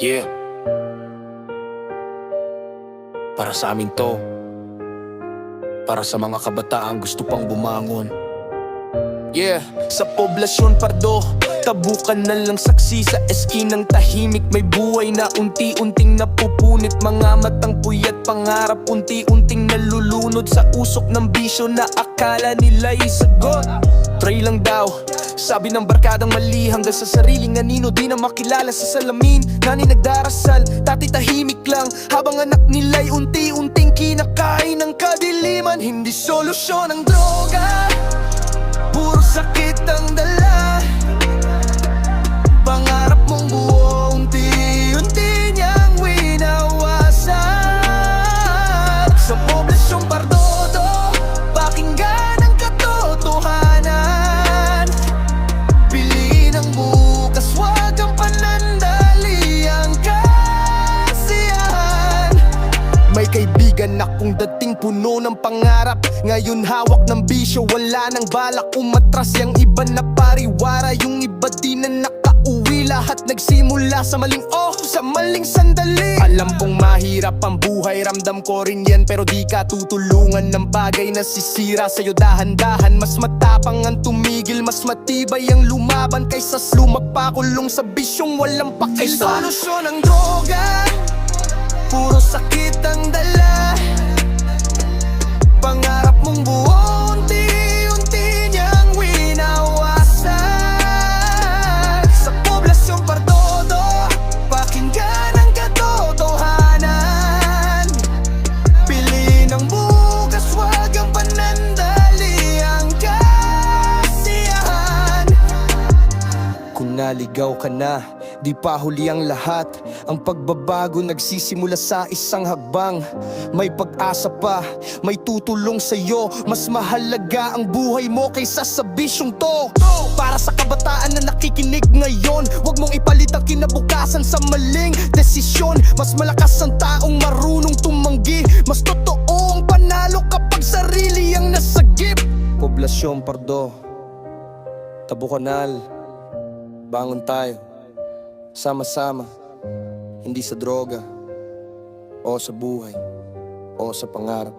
Yeah. Para sa amin to. Para sa mga kabataang gusto pang bumangon. Yeah, sa poblasyon pardo, tabukan na lang saksi sa eskinang tahimik. May buhay na unti-unting napupunit. Mga matang puyat pangarap unti-unting nalulunod sa usok ng bisyo na akala nila'y sagot. Pray lang daw, sabi ng barkadang mali, hanggang sa sariling anino di na makilala sa salamin. Nani nagdarasal, tati tahimik lang, habang anak nila'y unti-unting kinakain ng kadiliman. Hindi solusyon ang droga, puro sakit ang dala. Pangarap mong buo, unti-unti niyang winawasak. Sa poblasyong pardodo, pakinggan ang katotohanan. Piliin ang bukas, wag ang panandaliang kasiyahan. May kaibigan akong dating puno ng pangarap, ngayon hawak ng bisyo, wala nang balak umatras. Yang iba na pariwara, yung iba di na nakauwi. Lahat nagsimula sa maling sa maling sandali. Alam kong mahirap ang buhay, ramdam ko rin yan, pero di ka tutulungan ng bagay na sisira sa'yo dahan-dahan. Mas matapang ang tumigil, mas matibay ang lumaban, kaysa lumapakulong sa bisyong walang pakialam. Solusyon ang droga, puro sakit ang dala. Pangarap mong buo, unti-unti niyang winawasak. Sa poblasyong pardodo, pakinggan ang katotohanan. Piliin ang bukas, wag ang panandaliang kasiyahan. Kung naligaw ka na, di pa huli ang lahat. Ang pagbabago nagsisimula sa isang hagbang. May pag-asa pa, may tutulong sa'yo. Mas mahalaga ang buhay mo kaysa sa bisyong to. Para sa kabataan na nakikinig ngayon, wag mong ipalit ang kinabukasan sa maling desisyon. Mas malakas ang taong marunong tumanggi. Mas totoo ang panalo kapag sarili ang nasagip. Poblasyon Pardo, Tabukanal, bangon tayo, sama-sama. Hindi sa droga, o sa buhay, o sa pangarap.